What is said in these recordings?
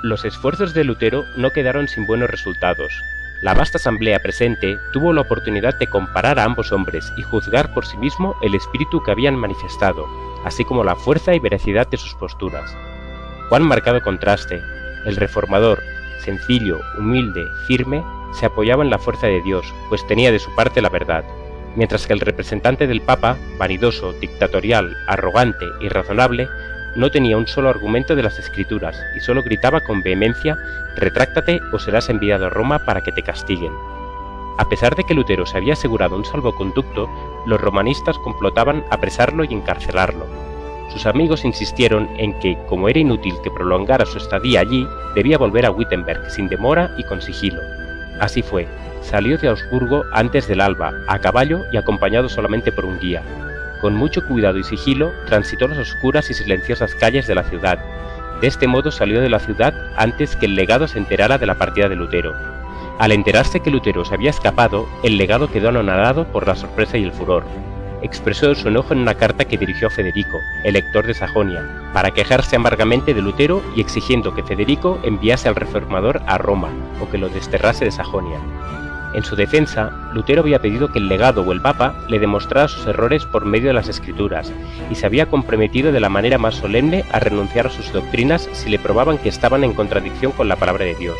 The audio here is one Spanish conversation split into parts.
Los esfuerzos de Lutero no quedaron sin buenos resultados. La vasta asamblea presente tuvo la oportunidad de comparar a ambos hombres y juzgar por sí mismo el espíritu que habían manifestado, así como la fuerza y veracidad de sus posturas. Cuán marcado contraste. El reformador, sencillo, humilde, firme, se apoyaba en la fuerza de Dios, pues tenía de su parte la verdad, mientras que el representante del Papa, vanidoso, dictatorial, arrogante, irrazonable, no tenía un solo argumento de las Escrituras y solo gritaba con vehemencia: «Retráctate o serás enviado a Roma para que te castiguen». A pesar de que Lutero se había asegurado un salvoconducto, los romanistas complotaban apresarlo y encarcelarlo. Sus amigos insistieron en que, como era inútil que prolongara su estadía allí, debía volver a Wittenberg sin demora y con sigilo. Así fue. Salió de Augsburgo antes del alba, a caballo y acompañado solamente por un guía. Con mucho cuidado y sigilo, transitó las oscuras y silenciosas calles de la ciudad. De este modo salió de la ciudad antes que el legado se enterara de la partida de Lutero. Al enterarse que Lutero se había escapado, el legado quedó anonadado por la sorpresa y el furor. Expresó su enojo en una carta que dirigió a Federico, elector de Sajonia, para quejarse amargamente de Lutero y exigiendo que Federico enviase al reformador a Roma o que lo desterrase de Sajonia. En su defensa, Lutero había pedido que el legado o el papa le demostrara sus errores por medio de las Escrituras y se había comprometido de la manera más solemne a renunciar a sus doctrinas si le probaban que estaban en contradicción con la palabra de Dios.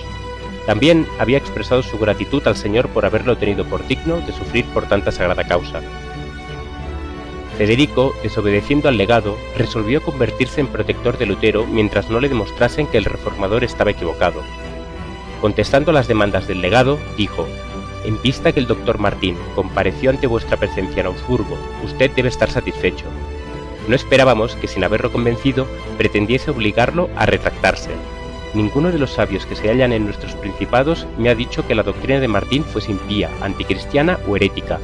También había expresado su gratitud al Señor por haberlo tenido por digno de sufrir por tanta sagrada causa. Federico, desobedeciendo al legado, resolvió convertirse en protector de Lutero mientras no le demostrasen que el reformador estaba equivocado. Contestando a las demandas del legado, dijo: «En vista que el doctor Martín compareció ante vuestra presencia en Augsburgo, usted debe estar satisfecho. No esperábamos que, sin haberlo convencido, pretendiese obligarlo a retractarse. Ninguno de los sabios que se hallan en nuestros principados me ha dicho que la doctrina de Martín fuese impía, anticristiana o herética.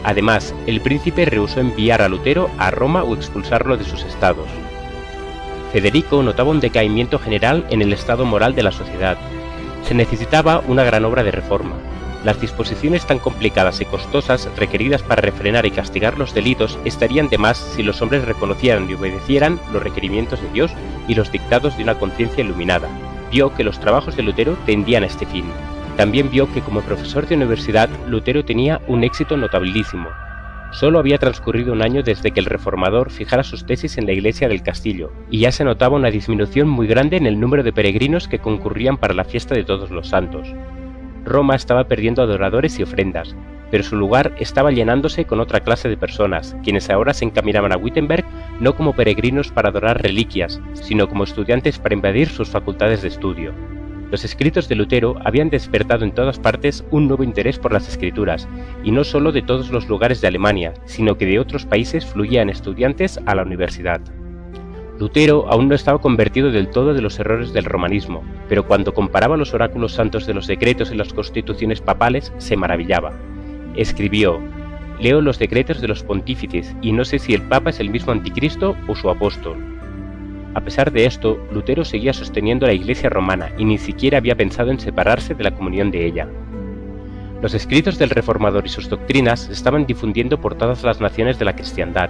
Además, el príncipe rehusó enviar a Lutero a Roma o expulsarlo de sus estados». Federico notaba un decaimiento general en el estado moral de la sociedad. Se necesitaba una gran obra de reforma. Las disposiciones tan complicadas y costosas requeridas para refrenar y castigar los delitos estarían de más si los hombres reconocieran y obedecieran los requerimientos de Dios y los dictados de una conciencia iluminada. Vio que los trabajos de Lutero tendían a este fin. También vio que como profesor de universidad Lutero tenía un éxito notabilísimo. Solo había transcurrido un año desde que el reformador fijara sus tesis en la iglesia del castillo, y ya se notaba una disminución muy grande en el número de peregrinos que concurrían para la fiesta de Todos los Santos. Roma estaba perdiendo adoradores y ofrendas, pero su lugar estaba llenándose con otra clase de personas, quienes ahora se encaminaban a Wittenberg no como peregrinos para adorar reliquias, sino como estudiantes para invadir sus facultades de estudio. Los escritos de Lutero habían despertado en todas partes un nuevo interés por las Escrituras, y no solo de todos los lugares de Alemania, sino que de otros países fluían estudiantes a la universidad. Lutero aún no estaba convertido del todo de los errores del romanismo, pero cuando comparaba los oráculos santos de los decretos y las constituciones papales, se maravillaba. Escribió: «Leo los decretos de los pontífices y no sé si el papa es el mismo anticristo o su apóstol». A pesar de esto, Lutero seguía sosteniendo la Iglesia romana y ni siquiera había pensado en separarse de la comunión de ella. Los escritos del reformador y sus doctrinas se estaban difundiendo por todas las naciones de la cristiandad.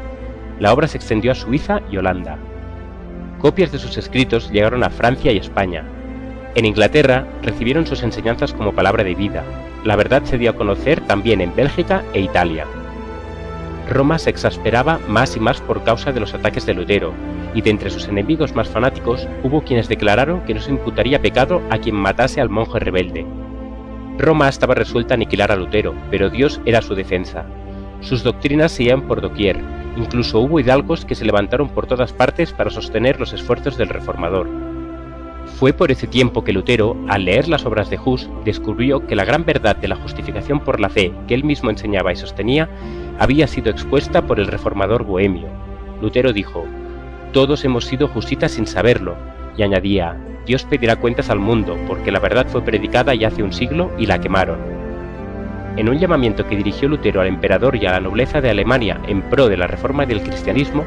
La obra se extendió a Suiza y Holanda. Copias de sus escritos llegaron a Francia y España. En Inglaterra recibieron sus enseñanzas como palabra de vida. La verdad se dio a conocer también en Bélgica e Italia. Roma se exasperaba más y más por causa de los ataques de Lutero, y de entre sus enemigos más fanáticos hubo quienes declararon que no se imputaría pecado a quien matase al monje rebelde. Roma estaba resuelta a aniquilar a Lutero, pero Dios era su defensa. Sus doctrinas se iban por doquier, incluso hubo hidalgos que se levantaron por todas partes para sostener los esfuerzos del reformador. Fue por ese tiempo que Lutero, al leer las obras de Hus, descubrió que la gran verdad de la justificación por la fe que él mismo enseñaba y sostenía había sido expuesta por el reformador bohemio. Lutero dijo: «Todos hemos sido justitas sin saberlo», y añadía: «Dios pedirá cuentas al mundo, porque la verdad fue predicada ya hace un siglo y la quemaron». En un llamamiento que dirigió Lutero al emperador y a la nobleza de Alemania en pro de la reforma del cristianismo,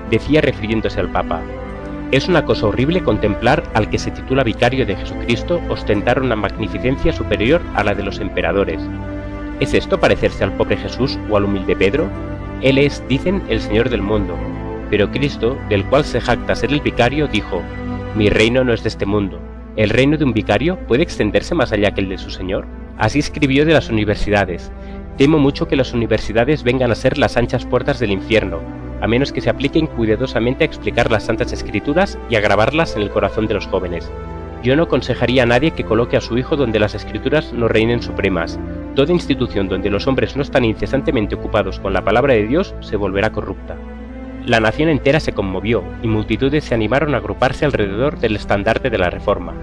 decía refiriéndose al Papa: «Es una cosa horrible contemplar al que se titula vicario de Jesucristo ostentar una magnificencia superior a la de los emperadores. ¿Es esto parecerse al pobre Jesús o al humilde Pedro? Él es, dicen, el Señor del mundo. Pero Cristo, del cual se jacta ser el vicario, dijo: mi reino no es de este mundo. ¿El reino de un vicario puede extenderse más allá que el de su señor? Así escribió de las universidades. Temo mucho que las universidades vengan a ser las anchas puertas del infierno, a menos que se apliquen cuidadosamente a explicar las Santas Escrituras y a grabarlas en el corazón de los jóvenes. Yo no aconsejaría a nadie que coloque a su hijo donde las Escrituras no reinen supremas. Toda institución donde los hombres no están incesantemente ocupados con la palabra de Dios se volverá corrupta. La nación entera se conmovió y multitudes se animaron a agruparse alrededor del estandarte de la Reforma.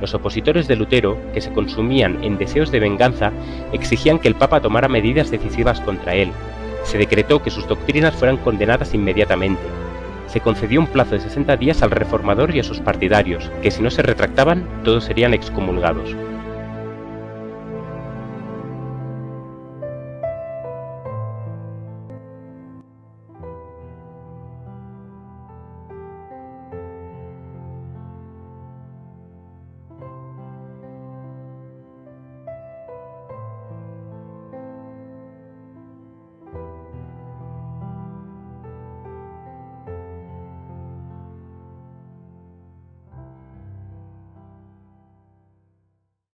Los opositores de Lutero, que se consumían en deseos de venganza, exigían que el Papa tomara medidas decisivas contra él. Se decretó que sus doctrinas fueran condenadas inmediatamente. Se concedió un plazo de 60 días al reformador y a sus partidarios, que si no se retractaban, todos serían excomulgados.